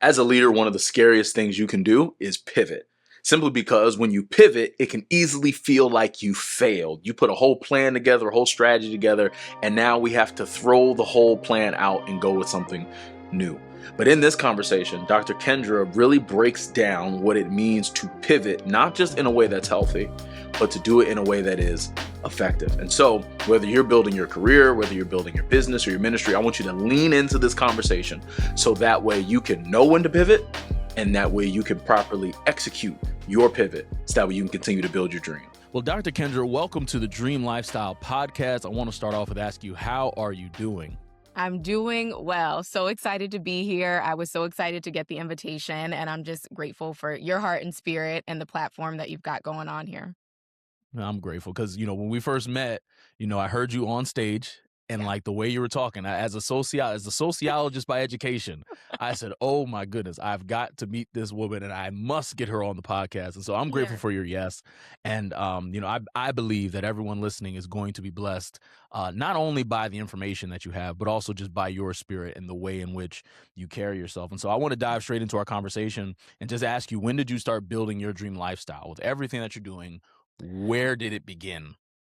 As a leader, one of the scariest things you can do is pivot. Simply because when you pivot, it can easily feel like you failed. You put a whole plan together, a whole strategy together, and now we have to throw the whole plan out and go with something new. But in this conversation, Dr. Kendra really breaks down what it means to pivot, not just in a way that's healthy, but to do it in a way that is effective. And so, whether you're building your career, whether you're building your business or your ministry, I want you to lean into this conversation so that way you can know when to pivot, and that way you can properly execute your pivot so that way you can continue to build your dream. Well, Dr. Kendra, welcome to the Dream Lifestyle Podcast. I want to start off with asking you, how are you doing? I'm doing well. So excited to be here. I was so excited to get the invitation, and I'm just grateful for your heart and spirit and the platform that you've got going on here. I'm grateful because, when we first met, I heard you on stage and Yeah. like the way you were talking as a sociologist by education, I said, oh my goodness, I've got to meet this woman and I must get her on the podcast. And so I'm grateful Yeah. for your yes. And, I believe that everyone listening is going to be blessed, not only by the information that you have, but also just by your spirit and the way in which you carry yourself. And so I want to dive straight into our conversation and just ask you, when did you start building your dream lifestyle with everything that you're doing? Where did it begin?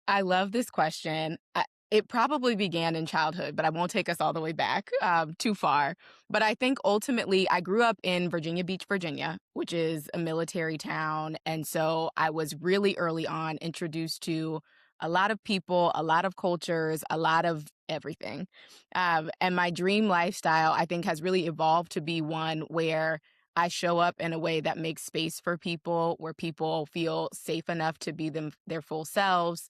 I love this question. It probably began in childhood, but I won't take us all the way back too far. But I think ultimately I grew up in Virginia Beach, Virginia, which is a military town. And so I was really early on introduced to a lot of people, a lot of cultures, a lot of everything. And my dream lifestyle, I think, has really evolved to be one where I show up in a way that makes space for people, where people feel safe enough to be their full selves,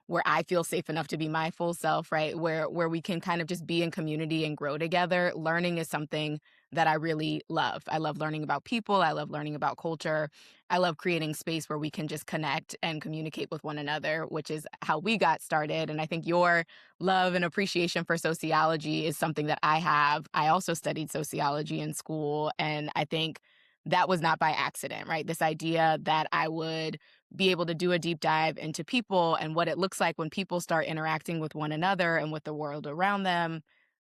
where I feel safe enough to be my full self, right? Where we can kind of just be in community and grow together. Learning is something that I really love. I love learning about people. I love learning about culture. I love creating space where we can just connect and communicate with one another, which is how we got started. And I think your love and appreciation for sociology is something that I have. I also studied sociology in school, and I think that was not by accident, right? This idea that I would be able to do a deep dive into people and what it looks like when people start interacting with one another and with the world around them.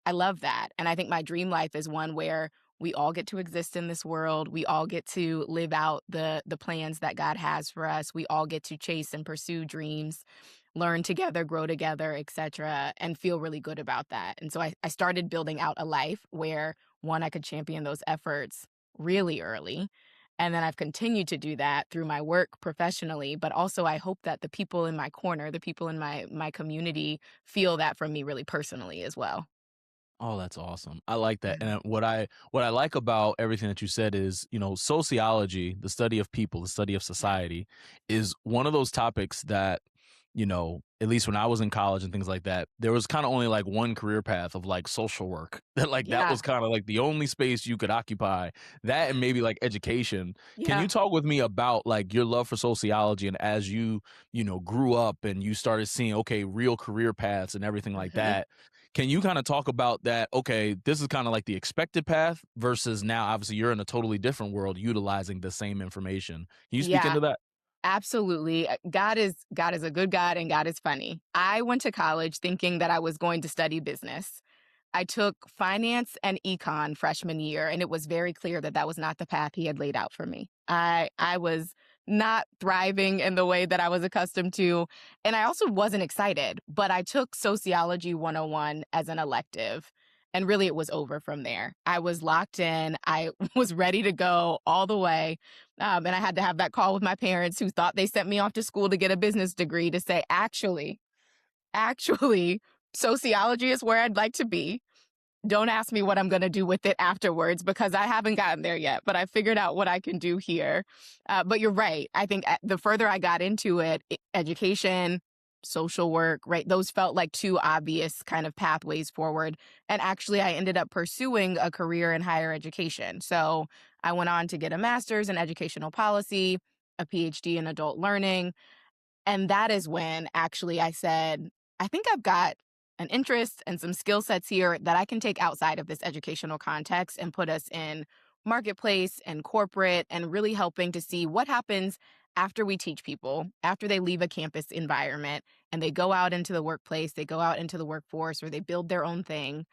I love that. And I think my dream life is one where we all get to exist in this world. We all get to live out the plans that God has for us. We all get to chase and pursue dreams, learn together, grow together, etc., and feel really good about that. And so I started building out a life where one, I could champion those efforts really early. And then I've continued to do that through my work professionally, but also I hope that the people in my corner, the people in my community feel that from me really personally as well. Oh, that's awesome. I like that. And what I like about everything that you said is, sociology, the study of people, the study of society, is one of those topics that, at least when I was in college and things like that, there was kind of only like one career path of like social work. That Yeah. was kind of like the only space you could occupy. That and maybe like education. Can you Yeah. talk with me about like your love for sociology and as you grew up and you started seeing okay, real career paths and everything like Mhm. that? Can you kind of talk about that? Okay, this is kind of like the expected path versus now, obviously, you're in a totally different world utilizing the same information. Can you speak Yeah. into that? Absolutely. God is a good God, and God is funny. I went to college thinking that I was going to study business. I took finance and econ freshman year, and it was very clear that that was not the path he had laid out for me. I was not thriving in the way that I was accustomed to, and I also wasn't excited, but I took Sociology 101 as an elective, and really it was over from there. I was locked in. I was ready to go all the way. And I had to have that call with my parents who thought they sent me off to school to get a business degree to say, actually, sociology is where I'd like to be. Don't ask me what I'm going to do with it afterwards because I haven't gotten there yet, but I figured out what I can do here. But you're right. I think the further I got into it, education, social work, right? Those felt like two obvious kind of pathways forward. And actually, I ended up pursuing a career in higher education. So I went on to get a master's in educational policy, a PhD in adult learning. And that is when actually I said, I think I've got an interest and some skill sets here that I can take outside of this educational context and put us in marketplace and corporate and really helping to see what happens after we teach people, after they leave a campus environment and they go out into the workplace, they go out into the workforce, or they build their own thing.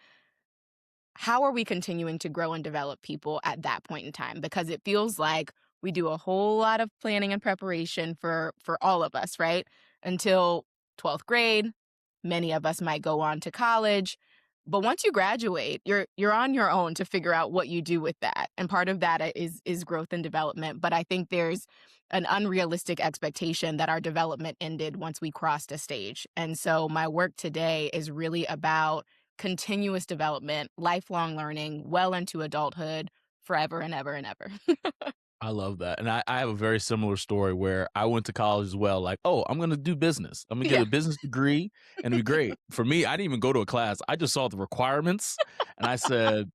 how are we continuing to grow and develop people at that point in time? Because it feels like we do a whole lot of planning and preparation for all of us, right? Until 12th grade, many of us might go on to college. But once you graduate, you're on your own to figure out what you do with that. And part of that is growth and development. But I think there's an unrealistic expectation that our development ended once we crossed a stage. And so my work today is really about continuous development, lifelong learning, well into adulthood, forever and ever and ever. I love that. And I have a very similar story where I went to college as well. Like, oh, I'm going to do business. I'm going to get Yeah. a business degree and it'll be great. For me, I didn't even go to a class. I just saw the requirements and I said,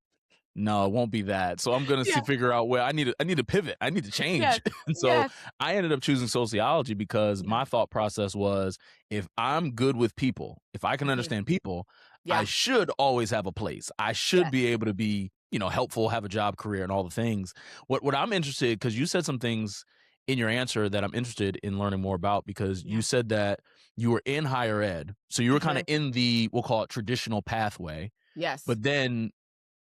no, it won't be that. So I'm gonna Yeah. figure out where I need to pivot. I need to change. Yes. And so Yes. I ended up choosing sociology because Yeah. my thought process was if I'm good with people, if I can Mhm. understand people, I Yeah. should always have a place. I should Yes. be able to be, helpful, have a job, career, and all the things. What I'm interested, because you said some things in your answer that I'm interested in learning more about because you Yeah. said that you were in higher ed. So you were kind Mhm. of in the, we'll call it traditional pathway. Yes. But then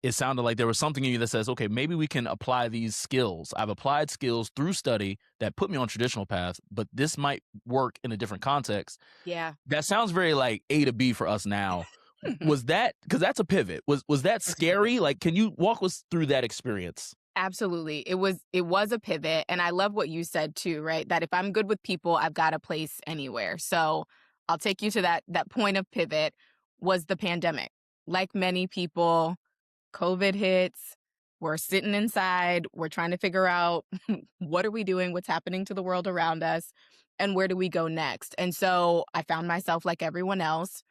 it sounded like there was something in you that says, okay, maybe we can apply these skills. I've applied skills through study that put me on traditional path, but this might work in a different context. Yeah. That sounds very like A to B for us now. Mhm. Was that because that's a pivot? Was that It's a pivot. scary? Like, can you walk us through that experience? Absolutely. It was a pivot. And I love what you said too, right? That if I'm good with people, I've got a place anywhere. So I'll take you to that point of pivot was the pandemic. Like many people, COVID hits. We're sitting inside. We're trying to figure out what are we doing? What's happening to the world around us? And where do we go next? And so I found myself like everyone else,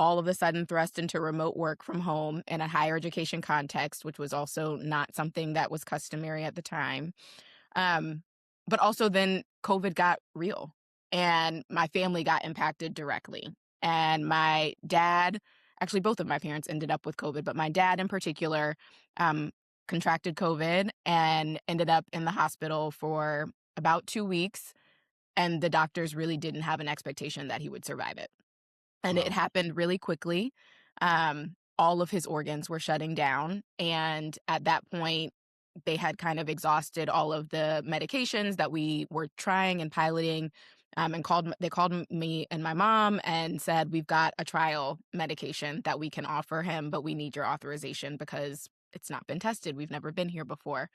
all of a sudden thrust into remote work from home in a higher education context, which was also not something that was customary at the time. Um, but also then COVID got real and my family got impacted directly. And my dad, actually, both of my parents ended up with COVID, but my dad in particular um, contracted COVID and ended up in the hospital for about 2 weeks. And the doctors really didn't have an expectation that he would survive it. And it Wow. happened really quickly. All of his organs were shutting down. And at that point, they had kind of exhausted all of the medications that we were trying and piloting. And they called me and my mom and said, we've got a trial medication that we can offer him, but we need your authorization because it's not been tested. We've never been here before.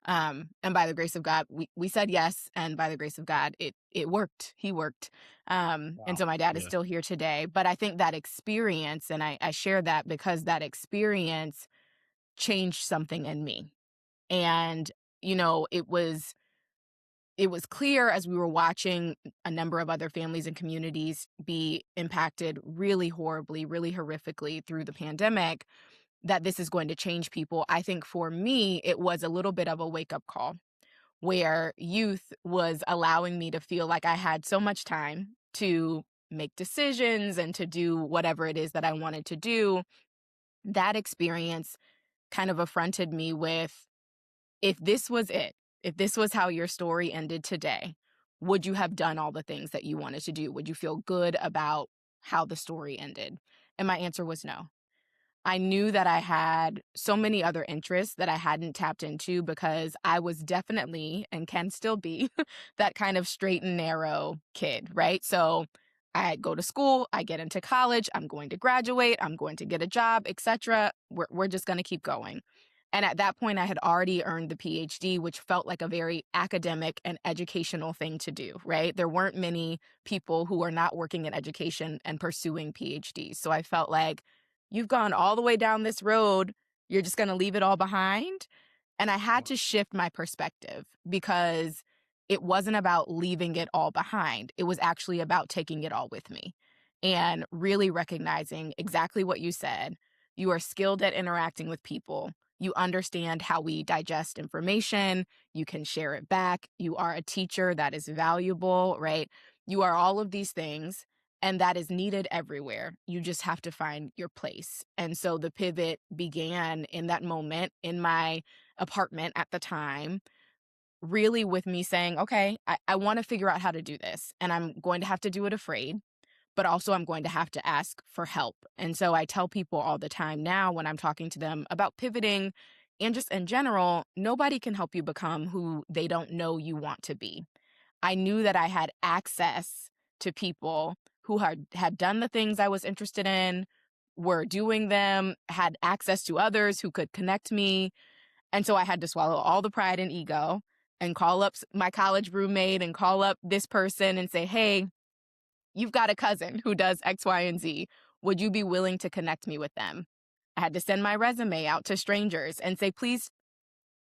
And by the grace of God, we said yes, and by the grace of God, it worked. He worked. And Wow. so my dad is Yeah. still here today. But I think that experience, and I share that because that experience changed something in me. And, it was clear as we were watching a number of other families and communities be impacted really horribly, really horrifically through the pandemic, that this is going to change people. I think for me, it was a little bit of a wake up call where youth was allowing me to feel like I had so much time to make decisions and to do whatever it is that I wanted to do. That experience kind of affronted me with, if this was it, if this was how your story ended today, would you have done all the things that you wanted to do? Would you feel good about how the story ended? And my answer was no. I knew that I had so many other interests that I hadn't tapped into because I was definitely and can still be that kind of straight and narrow kid, right? So I go to school, I get into college, I'm going to graduate, I'm going to get a job, etc. We're just going to keep going. And at that point, I had already earned the PhD, which felt like a very academic and educational thing to do, right? There weren't many people who are not working in education and pursuing PhDs. So I felt like, you've gone all the way down this road. You're just going to leave it all behind. And I had to shift my perspective because it wasn't about leaving it all behind. It was actually about taking it all with me and really recognizing exactly what you said. You are skilled at interacting with people. You understand how we digest information. You can share it back. You are a teacher that is valuable, right? You are all of these things. And that is needed everywhere. You just have to find your place. And so the pivot began in that moment in my apartment at the time, really with me saying, okay, I want to figure out how to do this. And I'm going to have to do it afraid, but also I'm going to have to ask for help. And so I tell people all the time now when I'm talking to them about pivoting and just in general, nobody can help you become who they don't know you want to be. I knew that I had access to people who had done the things I was interested in, were doing them, had access to others who could connect me. And so I had to swallow all the pride and ego and call up my college roommate and call up this person and say, hey, you've got a cousin who does X, Y, and Z. Would you be willing to connect me with them? I had to send my resume out to strangers and say, please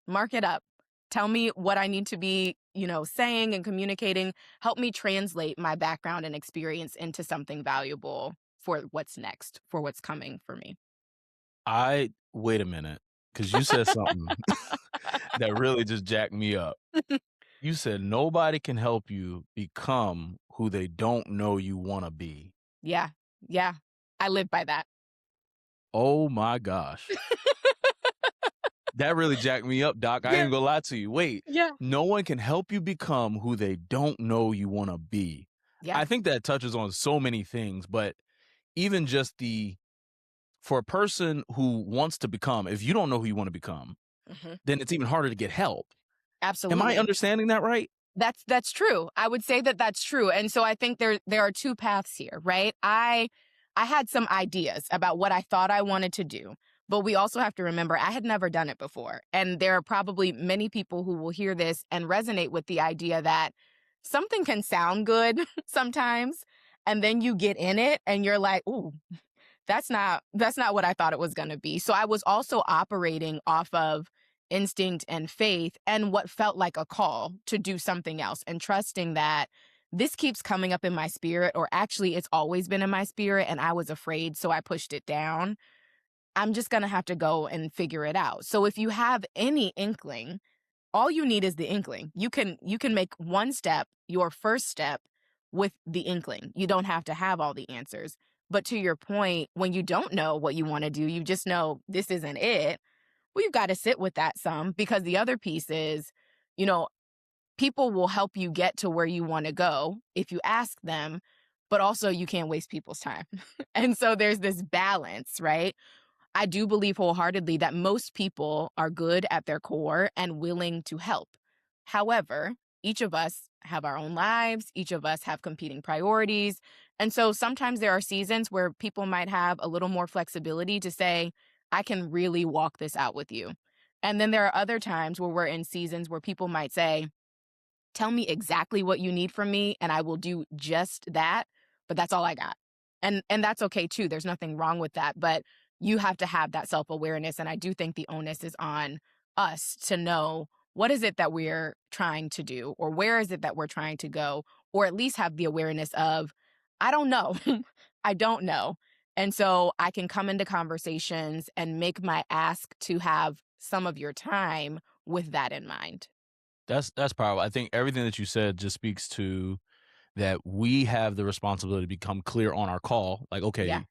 mark it up. Tell me what I need to be, saying and communicating. Help me translate my background and experience into something valuable for what's next, for what's coming for me. Wait a minute, because you said something that really just jacked me up. You said nobody can help you become who they don't know you want to be. Yeah. I live by that. Oh my gosh. That really jacked me up, Doc. I ain't gonna lie to you. Wait, no one can help you become who they don't know you want to be. Yeah. I think that touches on so many things, but even just for a person who wants to become, if you don't know who you want to become, then it's even harder to get help. Absolutely. Am I understanding that right? That's true. I would say that that's true. And so I think there are two paths here, right? I had some ideas about what I thought I wanted to do, but we also have to remember I had never done it before. And there are probably many people who will hear this and resonate with the idea that something can sound good sometimes, and then you get in it and you're like, ooh, that's not what I thought it was going to be. So I was also operating off of instinct and faith and what felt like a call to do something else, and trusting that this keeps coming up in my spirit, or actually it's always been in my spirit and I was afraid, so I pushed it down. I'm just going to have to go and figure it out. So if you have any inkling, all you need is the inkling. You can make one step, your first step, with the inkling. You don't have to have all the answers. But to your point, when you don't know what you want to do, you just know this isn't it. Well, you've got to sit with that some, because the other piece is, people will help you get to where you want to go if you ask them, but also you can't waste people's time. And so there's this balance, right? I do believe wholeheartedly that most people are good at their core and willing to help. However, each of us have our own lives. Each of us have competing priorities. And so sometimes there are seasons where people might have a little more flexibility to say, I can really walk this out with you. And then there are other times where we're in seasons where people might say, tell me exactly what you need from me and I will do just that, but that's all I got. And that's okay too. There's nothing wrong with that, but you have to have that self-awareness, and I do think the onus is on us to know what is it that we're trying to do, or where is it that we're trying to go, or at least have the awareness of, I don't know. I don't know. And so I can come into conversations and make my ask to have some of your time with that in mind. That's powerful. I think everything that you said just speaks to that we have the responsibility to become clear on our call. Like, okay, Yeah.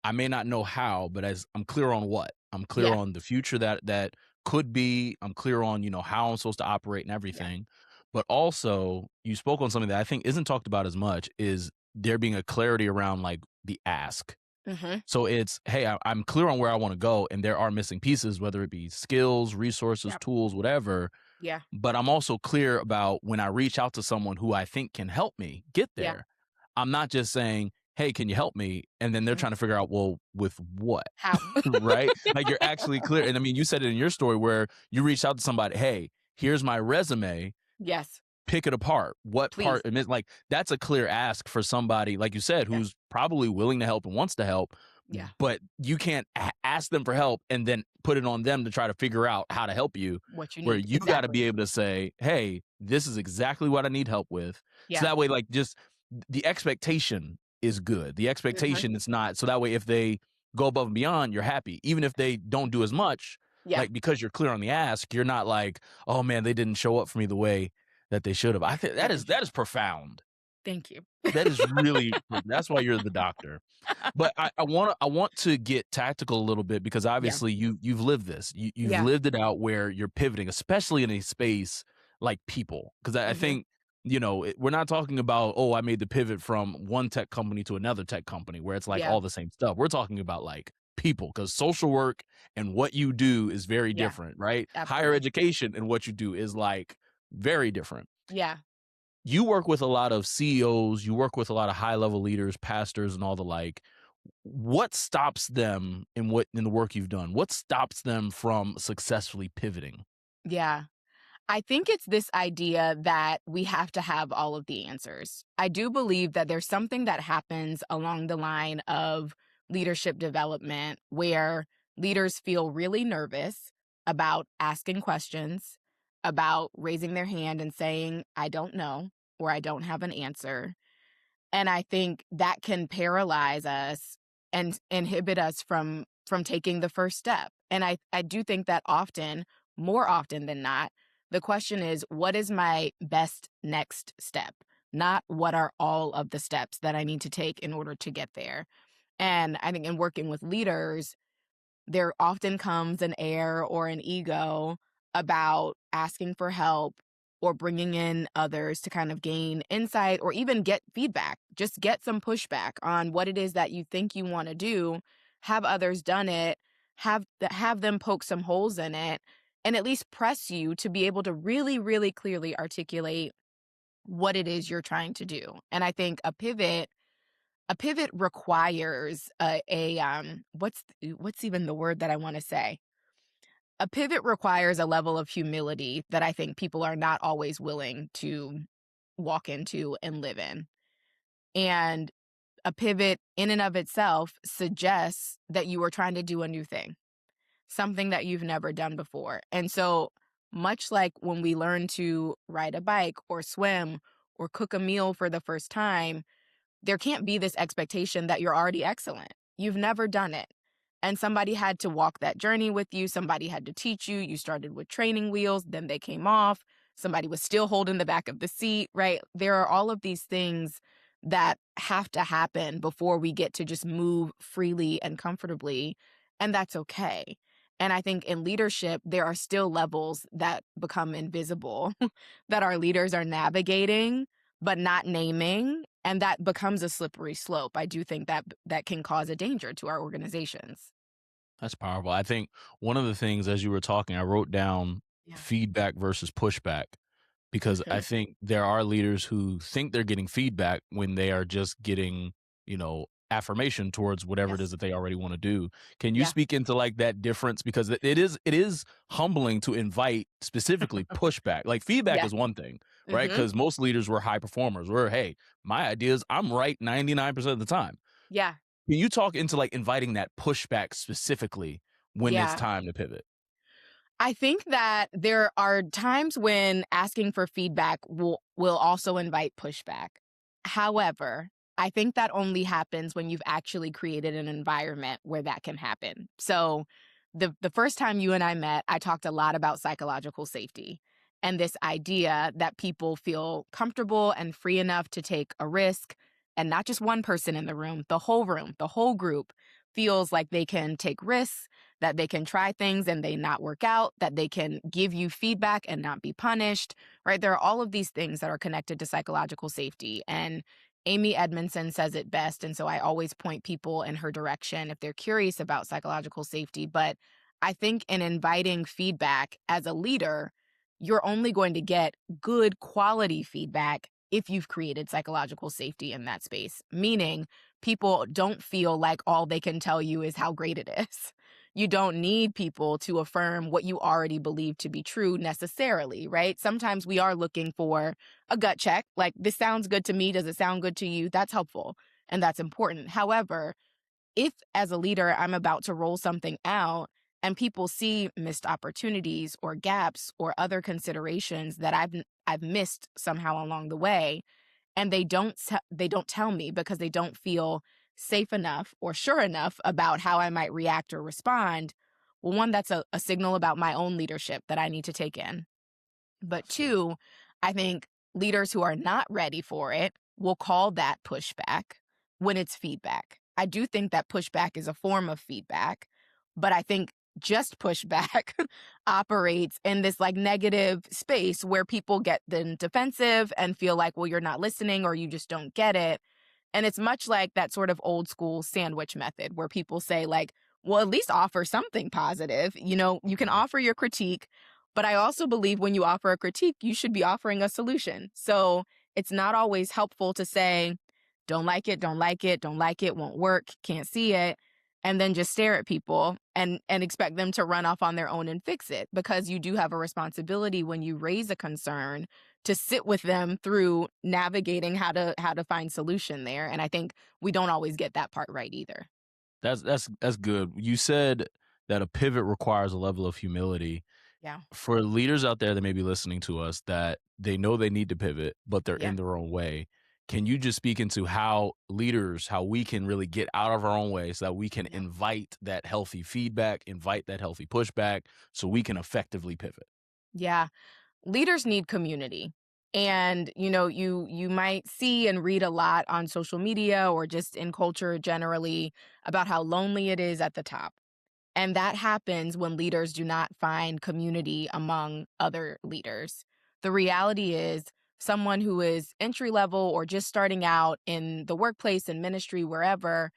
I may not know how, but as I'm clear on what, I'm clear Yeah. on the future that could be, I'm clear on, how I'm supposed to operate and everything. But also you spoke on something that I think isn't talked about as much, is there being a clarity around like the ask. So it's, hey, I'm clear on where I want to go, and there are missing pieces, whether it be skills, resources, tools, whatever. Yeah. But I'm also clear about when I reach out to someone who I think can help me get there, I'm not just saying, hey, can you help me? And then they're trying to figure out, well, with what? How? Right? Like, you're actually clear. And I mean, you said it in your story where you reached out to somebody, hey, here's my resume. Yes. Pick it apart. What Please. part? And it's like, that's a clear ask for somebody, like you said, who's probably willing to help and wants to help. Yeah. But you can't ask them for help and then put it on them to try to figure out how to help you. What you need. Where you got to be able to say, hey, this is exactly what I need help with. Yeah. So that way, like, just the expectation is good. The expectation is not. So that way, if they go above and beyond, you're happy. Even if they don't do as much, like, because you're clear on the ask, you're not like, oh man, they didn't show up for me the way that they should have. I think that is profound. Thank you. That is really, that's why you're the doctor. But I want to get tactical a little bit, because obviously you've lived this. You've lived it out where you're pivoting, especially in a space like people. Because I think we're not talking about, oh, I made the pivot from one tech company to another tech company where it's like Yeah. all the same stuff. We're talking about like people, because social work and what you do is very Yeah, different, right? Higher absolutely. education and what you do is like very different. Yeah. You work with a lot of CEOs, you work with a lot of high level leaders, pastors, and all the like. What stops them in the work you've done? What stops them from successfully pivoting? Yeah. I think it's this idea that we have to have all of the answers. I do believe that there's something that happens along the line of leadership development where leaders feel really nervous about asking questions, about raising their hand and saying, I don't know, or I don't have an answer. And I think that can paralyze us and inhibit us from taking the first step. And I do think that often, more often than not, the question is, what is my best next step? Not what are all of the steps that I need to take in order to get there. And I think in working with leaders, there often comes an air or an ego about asking for help or bringing in others to kind of gain insight or even get feedback. Just get some pushback on what it is that you think you want to do. Have others done it. Have them poke some holes in it, and at least press you to be able to really, really clearly articulate what it is you're trying to do. And I think a pivot requires what's even the word that I want to say? A pivot requires a level of humility that I think people are not always willing to walk into and live in. And a pivot in and of itself suggests that you are trying to do a new thing, something that you've never done before. And so much like when we learn to ride a bike or swim or cook a meal for the first time, there can't be this expectation that you're already excellent. You've never done it. And somebody had to walk that journey with you. Somebody had to teach you. You started with training wheels, then they came off. Somebody was still holding the back of the seat, right? There are all of these things that have to happen before we get to just move freely and comfortably. And that's okay. And I think in leadership, there are still levels that become invisible that our leaders are navigating but not naming, and that becomes a slippery slope. I do think that that can cause a danger to our organizations. That's powerful. I think one of the things, as you were talking, I wrote down Yeah. feedback versus pushback, because I Mhm. think there are leaders who think they're getting feedback when they are just getting, affirmation towards whatever it is Yes. that they already want to do. Can you Yeah. speak into like that difference? Because it is humbling to invite specifically pushback. Like feedback Yeah. is one thing, right? Mhm. Because most leaders were high performers. Where, hey, my ideas, I'm right 99% of the time. Yeah. Can you talk into like inviting that pushback specifically when it's Yeah. time to pivot? I think that there are times when asking for feedback will also invite pushback. However, I think that only happens when you've actually created an environment where that can happen. So, the first time you and I met, I talked a lot about psychological safety and this idea that people feel comfortable and free enough to take a risk, and not just one person in the room, the whole group feels like they can take risks, that they can try things and they not work out, that they can give you feedback and not be punished, right? There are all of these things that are connected to psychological safety. And Amy Edmondson says it best. And so I always point people in her direction if they're curious about psychological safety. But I think in inviting feedback as a leader, you're only going to get good quality feedback if you've created psychological safety in that space, meaning people don't feel like all they can tell you is how great it is. You don't need people to affirm what you already believe to be true necessarily, right? Sometimes we are looking for a gut check, like, this sounds good to me. Does it sound good to you? That's helpful and that's important. However, if as a leader, I'm about to roll something out and people see missed opportunities or gaps or other considerations that I've missed somehow along the way, and they don't tell me because they don't feel safe enough or sure enough about how I might react or respond, well, one, that's a signal about my own leadership that I need to take in. But Absolutely. two, I think leaders who are not ready for it will call that pushback when it's feedback. I do think that pushback is a form of feedback, but I think just pushback operates in this like negative space where people get then defensive and feel like, well, you're not listening or you just don't get it. And it's much like that sort of old school sandwich method where people say, like, well, at least offer something positive. You know, you can offer your critique, but I also believe when you offer a critique, you should be offering a solution. So it's not always helpful to say, don't like it, don't like it, don't like it, won't work, can't see it, and then just stare at people and expect them to run off on their own and fix it, because you do have a responsibility when you raise a concern to sit with them through navigating how to find solution there. And I think we don't always get that part right either. That's good. You said that a pivot requires a level of humility. Yeah. For leaders out there that may be listening to us that they know they need to pivot, but they're Yeah. in their own way. Can you just speak into how we can really get out of our own way so that we can Yeah. invite that healthy feedback, invite that healthy pushback so we can effectively pivot? Yeah. Leaders need community. And you might see and read a lot on social media or just in culture generally about how lonely it is at the top. And that happens when leaders do not find community among other leaders. The reality is, someone who is entry level or just starting out in the workplace and ministry, wherever,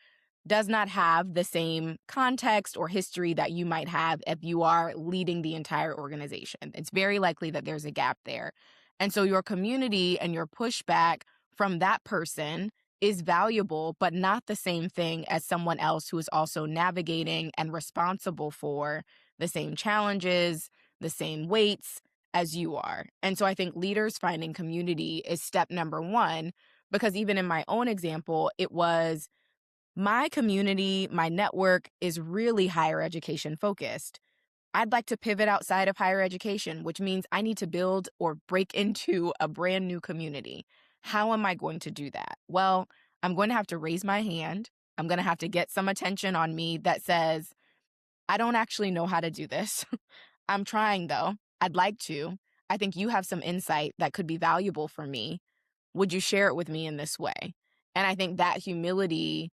does not have the same context or history that you might have if you are leading the entire organization. It's very likely that there's a gap there. And so your community and your pushback from that person is valuable, but not the same thing as someone else who is also navigating and responsible for the same challenges, the same weights as you are. And so I think leaders finding community is step number one, because even in my own example, it was my community, my network is really higher education focused. I'd like to pivot outside of higher education, which means I need to build or break into a brand new community. How am I going to do that? Well, I'm going to have to raise my hand. I'm going to have to get some attention on me that says, I don't actually know how to do this. I'm trying though. I'd like to. I think you have some insight that could be valuable for me. Would you share it with me in this way? And I think that humility,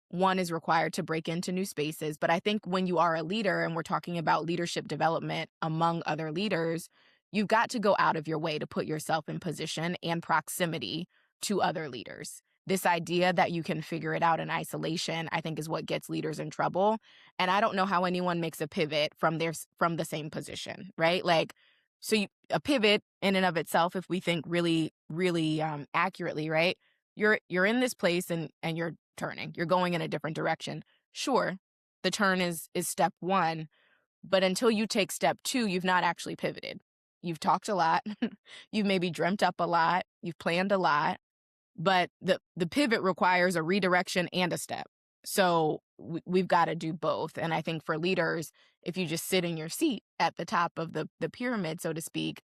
one, is required to break into new spaces. But I think when you are a leader and we're talking about leadership development among other leaders, you've got to go out of your way to put yourself in position and proximity to other leaders. This idea that you can figure it out in isolation, I think, is what gets leaders in trouble. And I don't know how anyone makes a pivot from the same position, right? Like, a pivot in and of itself, if we think really, really accurately, right? You're in this place and you're turning. You're going in a different direction. Sure, the turn is step one, but until you take step two, you've not actually pivoted. You've talked a lot. You've maybe dreamt up a lot. You've planned a lot, but the pivot requires a redirection and a step. So we've got to do both. And I think for leaders, if you just sit in your seat at the top of the pyramid, so to speak,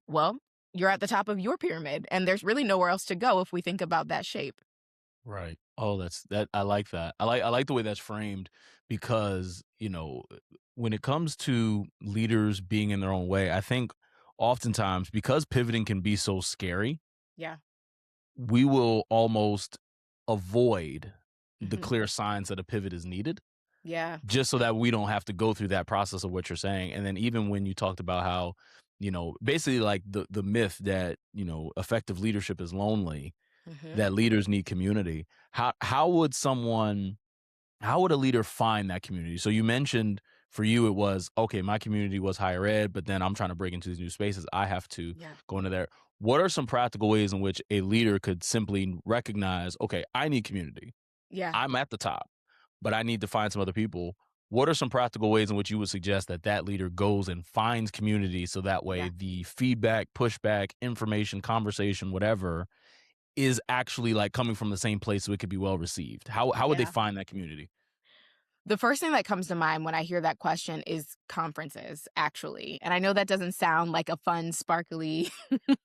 well, you're at the top of your pyramid, and there's really nowhere else to go if we think about that shape. Right. Oh, that I like that. I like the way that's framed because, when it comes to leaders being in their own way, I think oftentimes because pivoting can be so scary, Yeah. we will almost avoid the Mhm. clear signs that a pivot is needed Yeah. just so that we don't have to go through that process of what you're saying. And then even when you talked about how, basically like the myth that, effective leadership is lonely, Mhm. that leaders need community. How would a leader find that community? So you mentioned for you it was, okay, my community was higher ed, but then I'm trying to break into these new spaces. I have to Yeah. go into there. What are some practical ways in which a leader could simply recognize, okay, I need community. Yeah. I'm at the top, but I need to find some other people. What are some practical ways in which you would suggest that leader goes and finds community so that way Yeah. the feedback, pushback, information, conversation, whatever is actually like coming from the same place so it could be well received? How would they Yeah. find that community? The first thing that comes to mind when I hear that question is conferences, actually. And I know that doesn't sound like a fun, sparkly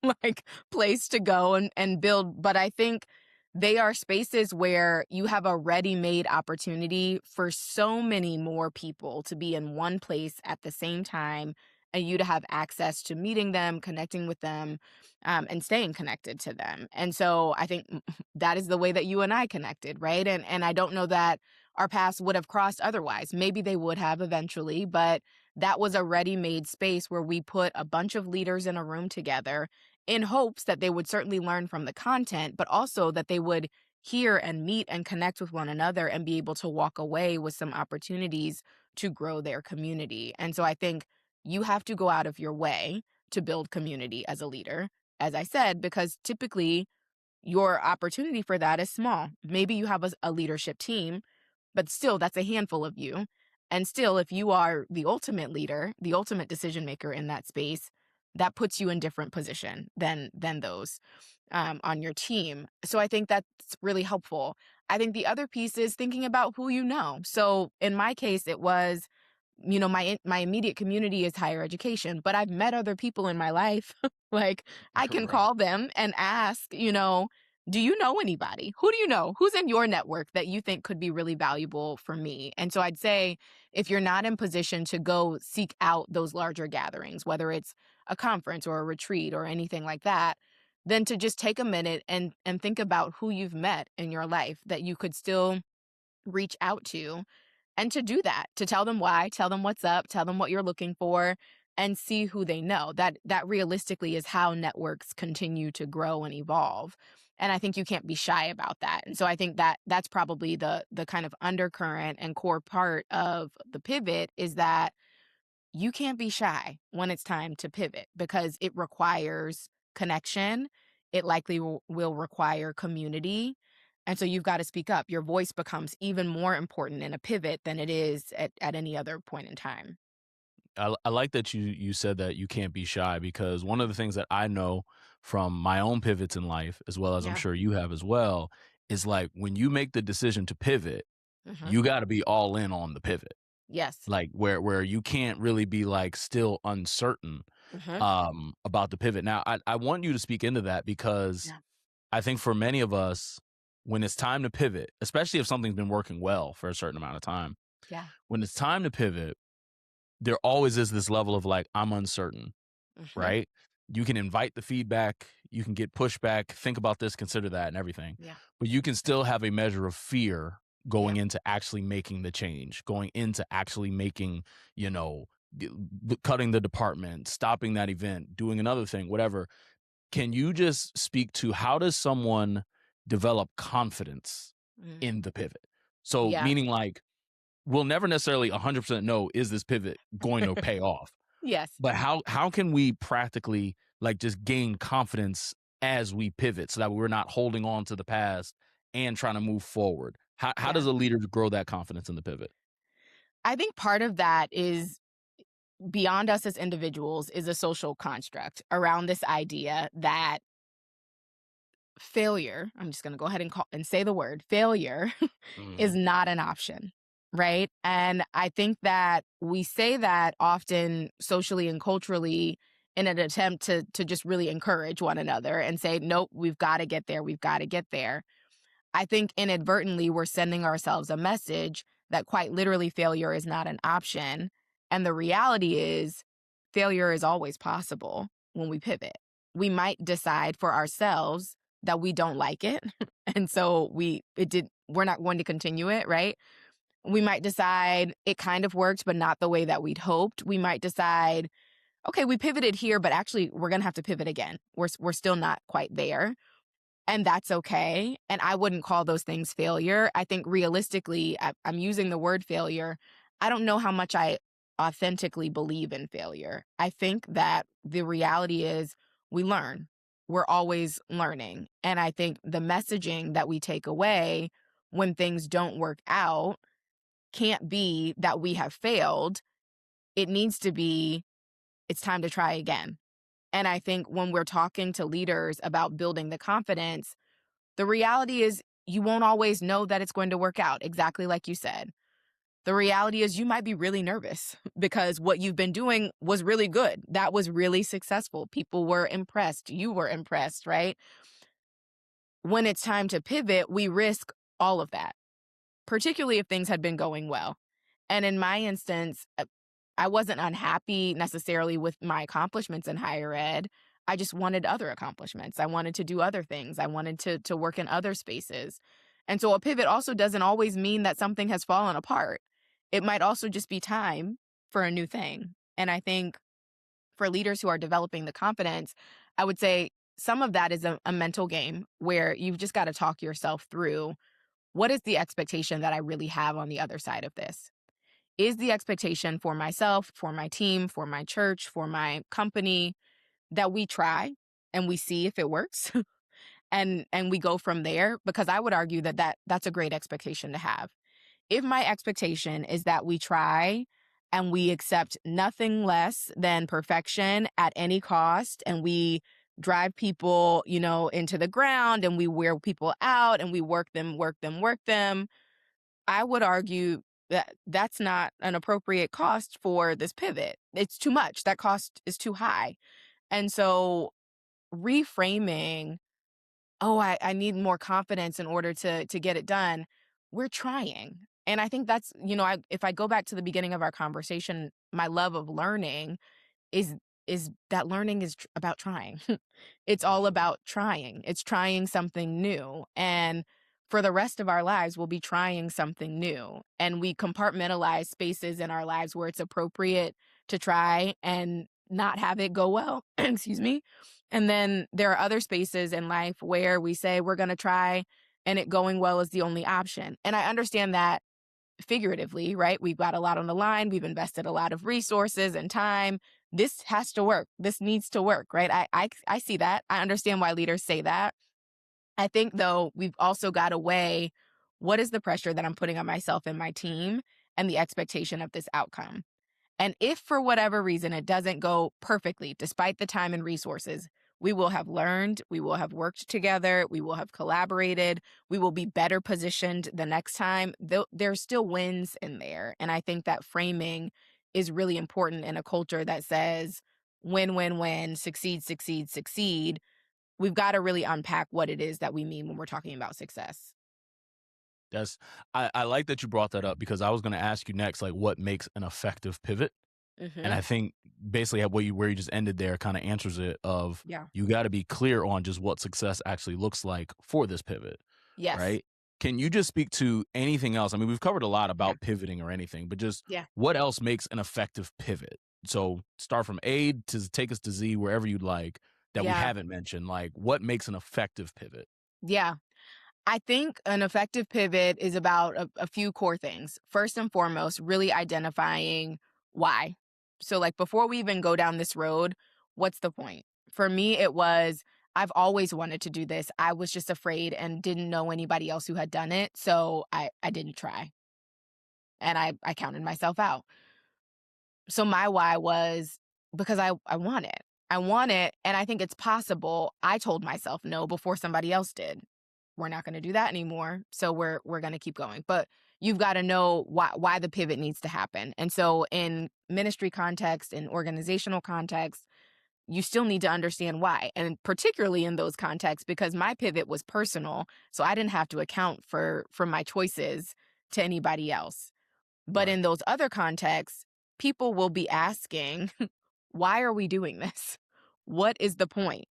like place to go and build, but I think they are spaces where you have a ready-made opportunity for so many more people to be in one place at the same time, and you to have access to meeting them, connecting with them, and staying connected to them. And so I think that is the way that you and I connected, right? And I don't know that our paths would have crossed otherwise. Maybe they would have eventually, but that was a ready-made space where we put a bunch of leaders in a room together in hopes that they would certainly learn from the content, but also that they would hear and meet and connect with one another and be able to walk away with some opportunities to grow their community. And so I think you have to go out of your way to build community as a leader, as I said, because typically your opportunity for that is small. Maybe you have a leadership team, but still that's a handful of you. And still, if you are the ultimate leader, the ultimate decision maker in that space, that puts you in different position than those on your team. So I think that's really helpful. I think the other piece is thinking about who you know. So in my case, it was, my immediate community is higher education, but I've met other people in my life. Like I can Right. call them and ask, do you know anybody? Who do you know? Who's in your network that you think could be really valuable for me? And so I'd say if you're not in position to go seek out those larger gatherings, whether it's a conference or a retreat or anything like that, then to just take a minute and think about who you've met in your life that you could still reach out to, and to do that, to tell them why, tell them what's up, tell them what you're looking for, and see who they know. That realistically is how networks continue to grow and evolve. And I think you can't be shy about that. And so I think that that's probably the kind of undercurrent and core part of the pivot is that you can't be shy when it's time to pivot because it requires connection. It likely will require community. And so you've got to speak up. Your voice becomes even more important in a pivot than it is at any other point in time. I like that you said that you can't be shy, because one of the things that I know from my own pivots in life, as well as I'm Yeah. sure you have as well, is like when you make the decision to pivot, Hmm. you got to be all in on the pivot. Yes. Like where you can't really be like still uncertain Hmm. about the pivot. Now I want you to speak into that, because Yeah. I think for many of us, when it's time to pivot, especially if something's been working well for a certain amount of time, Yeah. when it's time to pivot, there always is this level of like, I'm uncertain, Hmm. right? You can invite the feedback, you can get pushback, think about this, consider that, and everything. Yeah. But you can still have a measure of fear Yeah. going into actually making the change, going into actually making, you know, cutting the department, stopping that event, doing another thing, whatever. Can you just speak to how does someone develop confidence Mm. in the pivot? So, Yeah. meaning like, we'll never necessarily 100% know, is this pivot going to pay off? Yes. But how can we practically like just gain confidence as we pivot so that we're not holding on to the past and trying to move forward? How Yeah. does a leader grow that confidence in the pivot? I think part of that is beyond us as individuals is a social construct around this idea that failure, I'm just going to go ahead and say the word failure is Mhm. not an option, right? And I think that we say that often socially and culturally in an attempt to just really encourage one another and say, nope, we've got to get there. We've got to get there. I think inadvertently we're sending ourselves a message that quite literally failure is not an option. And the reality is failure is always possible when we pivot. We might decide for ourselves that we don't like it. And so we're not going to continue it, right? We might decide it kind of worked, but not the way that we'd hoped. We might decide, okay, we pivoted here, but actually we're going to have to pivot again. We're still not quite there. And that's okay. And I wouldn't call those things failure. I think realistically, I'm using the word failure. I don't know how much I authentically believe in failure. I think that the reality is we learn. We're always learning. And I think the messaging that we take away when things don't work out can't be that we have failed. It needs to be, it's time to try again. And I think when we're talking to leaders about building the confidence, the reality is you won't always know that it's going to work out, exactly like you said. The reality is you might be really nervous because what you've been doing was really good. That was really successful. People were impressed. You were impressed, right? When it's time to pivot, we risk all of that, particularly if things had been going well. And in my instance, I wasn't unhappy necessarily with my accomplishments in higher ed. I just wanted other accomplishments. I wanted to do other things. I wanted to work in other spaces. And so a pivot also doesn't always mean that something has fallen apart. It might also just be time for a new thing. And I think for leaders who are developing the confidence, I would say some of that is a mental game where you've just got to talk yourself through, what is the expectation that I really have on the other side of this? Is the expectation for myself, for my team, for my church, for my company, that we try and we see if it works and we go from there? Because I would argue that's a great expectation to have. If my expectation is that we try and we accept nothing less than perfection at any cost, and we drive people, into the ground, and we wear people out, and we work them, I would argue that that's not an appropriate cost for this pivot. It's too much. That cost is too high. And so reframing, oh, I need more confidence in order to get it done. We're trying. And I think that's, if I go back to the beginning of our conversation, my love of learning is that learning is about trying. It's all about trying. It's trying something new. And for the rest of our lives, we'll be trying something new. And we compartmentalize spaces in our lives where it's appropriate to try and not have it go well. Excuse me. And then there are other spaces in life where we say we're going to try and it going well is the only option. And I understand that figuratively, right? We've got a lot on the line. We've invested a lot of resources and time. This has to work. This needs to work, right? I see that. I understand why leaders say that. I think, though, we've also got to weigh, what is the pressure that I'm putting on myself and my team and the expectation of this outcome? And if for whatever reason it doesn't go perfectly, despite the time and resources, we will have learned, we will have worked together, we will have collaborated, we will be better positioned the next time. There's still wins in there. And I think that framing is really important in a culture that says win, win, win, succeed, succeed, succeed. We've got to really unpack what it is that we mean when we're talking about success. That's I like that you brought that up, because I was going to ask you next, like, what makes an effective pivot? And Mm-hmm. I think basically where you just ended there kind of answers it. Of, Yeah. you got to be clear on just what success actually looks like for this pivot, Yes. right? Can you just speak to anything else? I mean, we've covered a lot Yeah. about pivoting or anything, but just Yeah. what else makes an effective pivot? So start from A to take us to Z, wherever you'd like, that we Yeah. haven't mentioned. Like, what makes an effective pivot? Yeah. I think an effective pivot is about a few core things. First and foremost, really identifying why. So, like, before we even go down this road, what's the point? For me, it was, I've always wanted to do this. I was just afraid and didn't know anybody else who had done it. So I didn't try. And I counted myself out. So my why was because I want it. I want it, and I think it's possible. I told myself no before somebody else did. We're not going to do that anymore. So we're going to keep going. But you've got to know why the pivot needs to happen. And so in ministry context, in organizational context, you still need to understand why. And particularly in those contexts, because my pivot was personal, so I didn't have to account for my choices to anybody else. But Right. in those other contexts, people will be asking, why are we doing this? What is the point?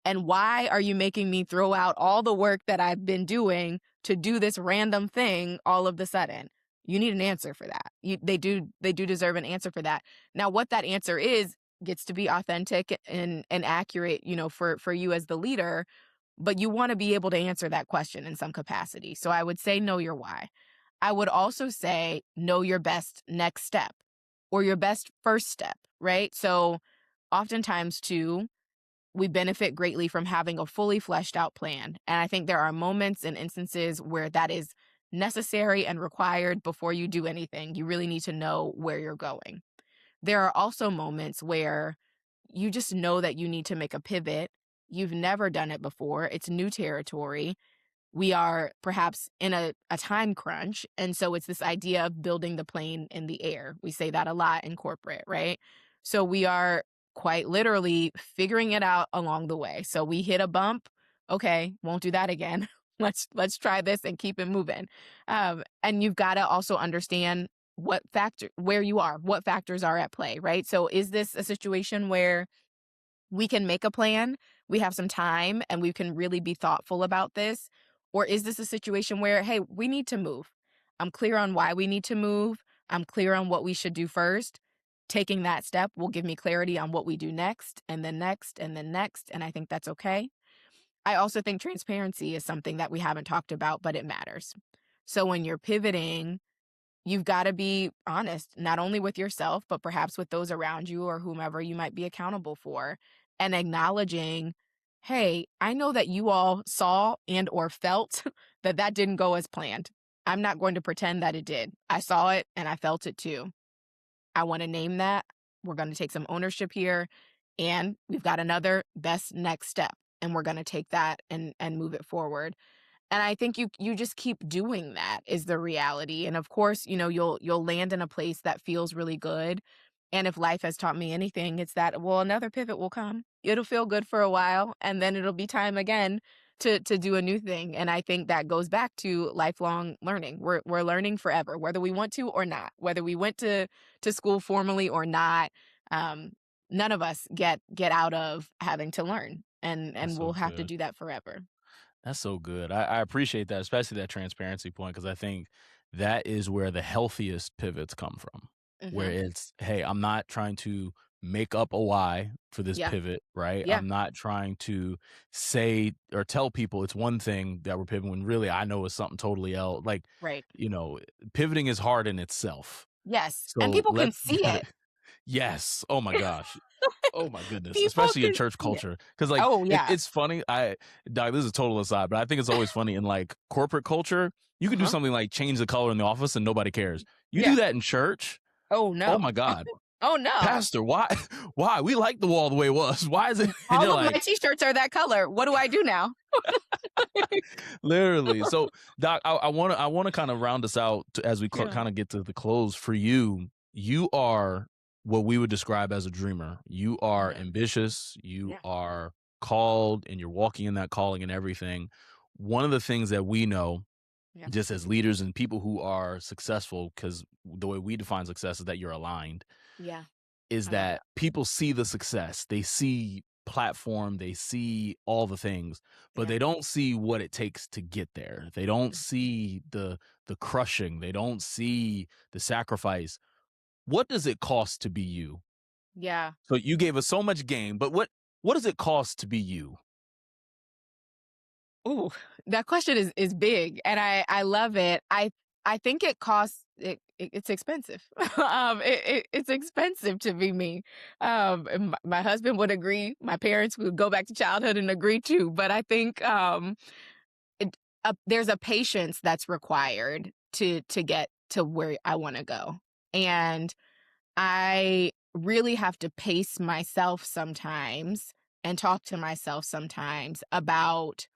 And why are you making me throw out all the work that I've been doing to do this random thing all of the sudden? You need an answer for that. They do deserve an answer for that. Now, what that answer is gets to be authentic and accurate, for you as the leader, but you want to be able to answer that question in some capacity. So I would say know your why. I would also say know your best next step or your best first step, right? So oftentimes too, we benefit greatly from having a fully fleshed out plan. And I think there are moments and instances where that is necessary and required before you do anything. You really need to know where you're going. There are also moments where you just know that you need to make a pivot. You've never done it before. It's new territory. We are perhaps in a time crunch. And so it's this idea of building the plane in the air. We say that a lot in corporate, right? So we are quite literally figuring it out along the way. So we hit a bump. Okay, won't do that again. Let's try this and keep it moving. And you've got to also understand where you are, what factors are at play, right? So is this a situation where we can make a plan, we have some time, and we can really be thoughtful about this? Or is this a situation where, hey, we need to move? I'm clear on why we need to move. I'm clear on what we should do first. Taking that step will give me clarity on what we do next, and then next, and then next. And I think that's okay. I also think transparency is something that we haven't talked about, but it matters. So when you're pivoting, you've got to be honest, not only with yourself, but perhaps with those around you or whomever you might be accountable for, and acknowledging, hey, I know that you all saw and or felt that that didn't go as planned. I'm not going to pretend that it did. I saw it and I felt it too. I want to name that. We're going to take some ownership here, and we've got another best next step, and we're going to take that and move it forward. And I think you just keep doing that is the reality. And of course, you'll land in a place that feels really good. And if life has taught me anything, it's that, well, another pivot will come. It'll feel good for a while, and then it'll be time again to do a new thing. And I think that goes back to lifelong learning. We're learning forever, whether we want to or not, whether we went to school formally or not. Um, None of us get out of having to learn, That's and we'll so have to good. do that forever. That's so good. I appreciate that, especially that transparency point, because I think that is where the healthiest pivots come from, where Hmm. it's, hey, I'm not trying to make up a why for this Yeah. pivot, right? Yeah. I'm not trying to say or tell people it's one thing that we're pivoting when really I know it's something totally else. Like, Right. you know, pivoting is hard in itself. Yes. And So people can let's see get it. it. Yes. Oh my gosh. Oh my goodness, People especially in can church see it. culture, because like Oh, yeah. it's funny. Doc, this is a total aside, but I think it's always funny in like corporate culture. You can do Uh-huh. something like change the color in the office and nobody cares. You do Yeah. that in church, Oh, oh no. my God, Oh, no. Pastor, why? Why we like the wall the way it was? Why is it? And All you're of my like, T-shirts are that color. What do I do now? literally. So, Doc, I want to kind of round us out as we Yeah. kind of get to the close. For you, you are what we would describe as a dreamer. You are Mhm. ambitious. You Yeah. are called, and you're walking in that calling and everything. One of the things that we know, Yeah. just as leaders and people who are successful, because the way we define success is that you're aligned, Yeah. is I love that that. people see the success, they see platform, they see all the things, but Yeah. they don't see what it takes to get there. They don't see the crushing, they don't see the sacrifice. What does it cost to be you? Yeah. So you gave us so much game, but what does it cost to be you? Ooh, that question is big, and I love it. I think it costs it's expensive. It's expensive to be me. And my husband would agree. My parents would go back to childhood and agree too. But I think it, there's a patience that's required to get to where I want to go, and I really have to pace myself sometimes and talk to myself sometimes about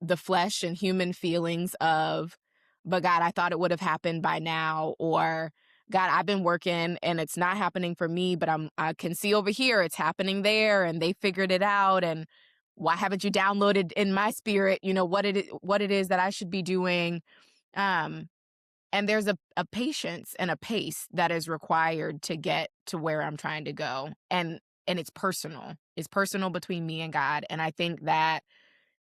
the flesh and human feelings of, but God, I thought it would have happened by now, or God, I've been working and it's not happening for me, but I can see over here it's happening there and they figured it out. And why haven't you downloaded in my spirit, what it is that I should be doing? Um, and there's a patience and a pace that is required to get to where I'm trying to go. And it's personal. It's personal between me and God. And I think that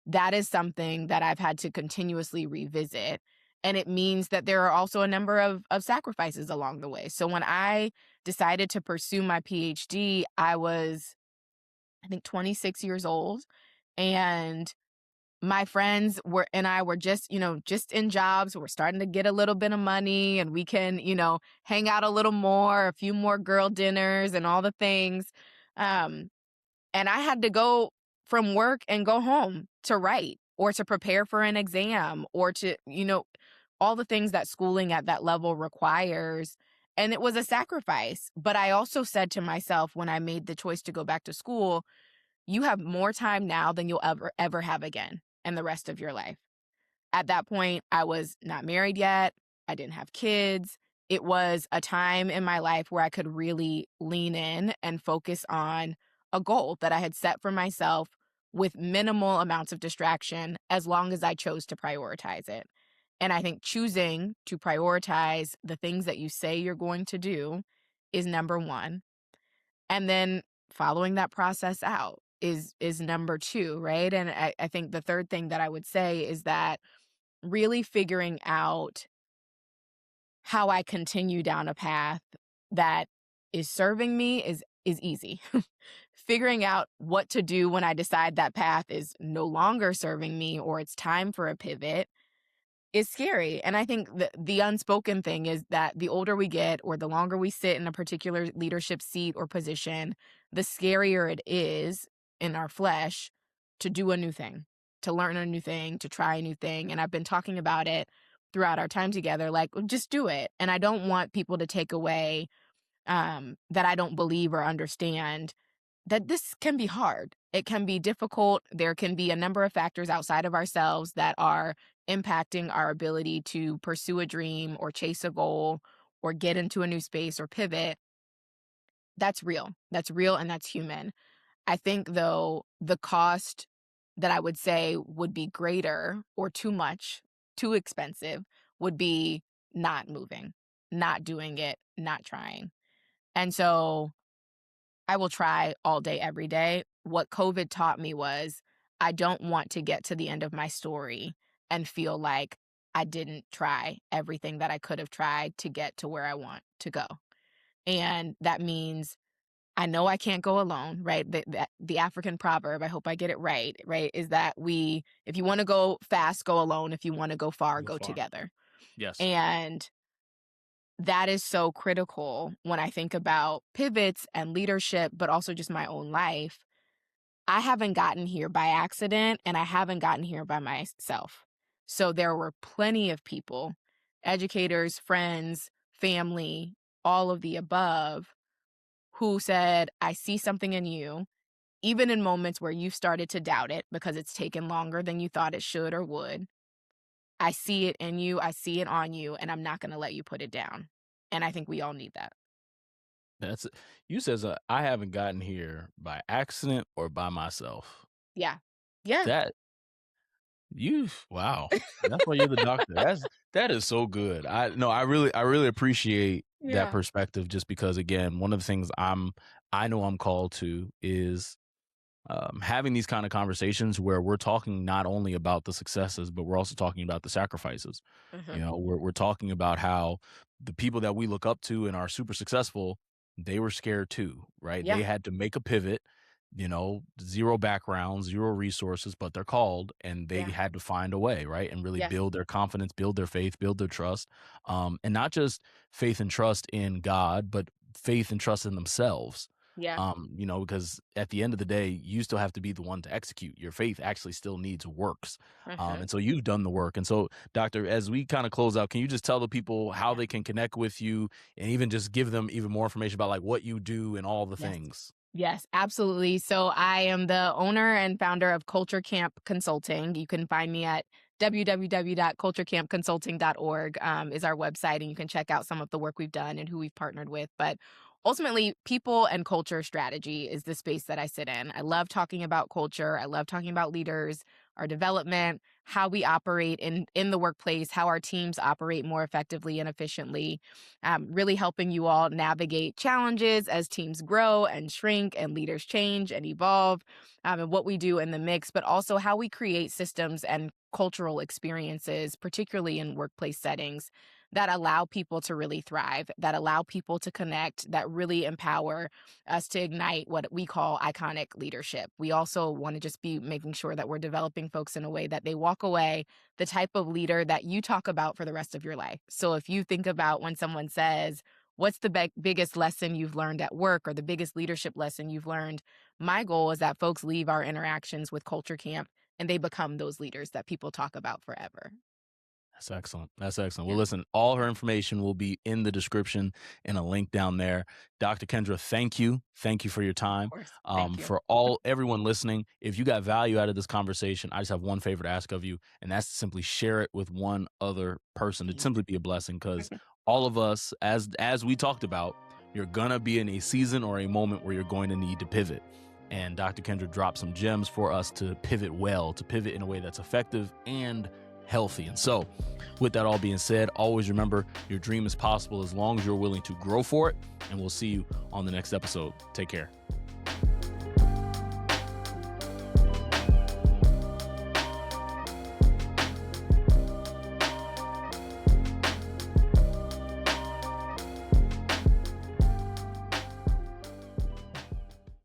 that is something that I've had to continuously revisit. And it means that there are also a number of sacrifices along the way. So when I decided to pursue my PhD, I was, I think, 26 years old. And my friends were and I were just, just in jobs. We're starting to get a little bit of money and we can, hang out a little more, a few more girl dinners and all the things. Um, and I had to go from work and go home to write or to prepare for an exam or to, all the things that schooling at that level requires. And it was a sacrifice. But I also said to myself when I made the choice to go back to school, you have more time now than you'll ever have again in the rest of your life. At that point, I was not married yet. I didn't have kids. It was a time in my life where I could really lean in and focus on a goal that I had set for myself with minimal amounts of distraction as long as I chose to prioritize it. And I think choosing to prioritize the things that you say you're going to do is number one. And then following that process out. is number two, right? And I think the third thing that I would say is that really figuring out how I continue down a path that is serving me is easy. Figuring out what to do when I decide that path is no longer serving me or it's time for a pivot is scary. And I think the unspoken thing is that the older we get or the longer we sit in a particular leadership seat or position, the scarier it is in our flesh to do a new thing, to learn a new thing, to try a new thing. And I've been talking about it throughout our time together, like, just do it. And I don't want people to take away that I don't believe or understand that this can be hard. It can be difficult. There can be a number of factors outside of ourselves that are impacting our ability to pursue a dream or chase a goal or get into a new space or pivot. That's real. That's real and that's human. I think, though, the cost that I would say would be greater or too much, too expensive, would be not moving, not doing it, not trying. And so I will try all day, every day. What COVID taught me was I don't want to get to the end of my story and feel like I didn't try everything that I could have tried to get to where I want to go. And that means I know I can't go alone, right? The African proverb, I hope I get it right, is that if you want to go fast, go alone. If you want to go far, Go go far. together. Yes. And that is so critical when I think about pivots and leadership, but also just my own life. I haven't gotten here by accident and I haven't gotten here by myself. So there were plenty of people, educators, friends, family, all of the above, who said, I see something in you, even in moments where you've started to doubt it because it's taken longer than you thought it should or would. I see it in you, I see it on you, and I'm not going to let you put it down. And I think we all need that. That's you says I haven't gotten here by accident or by myself. Yeah. Yeah. That wow. That's why you're the doctor. That is so good. I really appreciate that Yeah. perspective, just because, again, one of the things I know I'm called to is having these kind of conversations where we're talking not only about the successes, but we're also talking about the sacrifices. Mhm. We're talking about how the people that we look up to and are super successful, they were scared too, right? Yeah. They had to make a pivot, zero background, zero resources, but they're called and they Yeah. had to find a way, right? And really Yes. build their confidence, build their faith, build their trust. And not just faith and trust in God, but faith and trust in themselves. Yeah. Because at the end of the day, you still have to be the one to execute. Your faith actually still needs works. Mhm. And so you've done the work. And so, Doctor, as we kind of close out, can you just tell the people how they can connect with you and even just give them even more information about like what you do and all the Yes. things? Yes, absolutely. So I am the owner and founder of Culture Camp Consulting. You can find me at www.culturecampconsulting.org is our website, and you can check out some of the work we've done and who we've partnered with. But ultimately, people and culture strategy is the space that I sit in. I love talking about culture. I love talking about leaders, our development, how we operate in the workplace, how our teams operate more effectively and efficiently, really helping you all navigate challenges as teams grow and shrink and leaders change and evolve, and what we do in the mix, but also how we create systems and cultural experiences, particularly in workplace settings, that allow people to really thrive, that allow people to connect, that really empower us to ignite what we call iconic leadership. We also want to just be making sure that we're developing folks in a way that they walk away the type of leader that you talk about for the rest of your life. So if you think about when someone says, what's the biggest lesson you've learned at work or the biggest leadership lesson you've learned? My goal is that folks leave our interactions with Culture Camp and they become those leaders that people talk about forever. That's excellent. That's excellent. Yeah. Well, listen, all her information will be in the description and a link down there. Dr. Kendra, thank you. Thank you for your time. Of course. Thank you. For everyone listening, if you got value out of this conversation, I just have one favor to ask of you, and that's to simply share it with one other person. It'd simply be a blessing, because all of us, as we talked about, you're going to be in a season or a moment where you're going to need to pivot. And Dr. Kendra dropped some gems for us to pivot well, to pivot in a way that's effective and healthy. And so, with that all being said, always remember your dream is possible as long as you're willing to grow for it. And we'll see you on the next episode. Take care.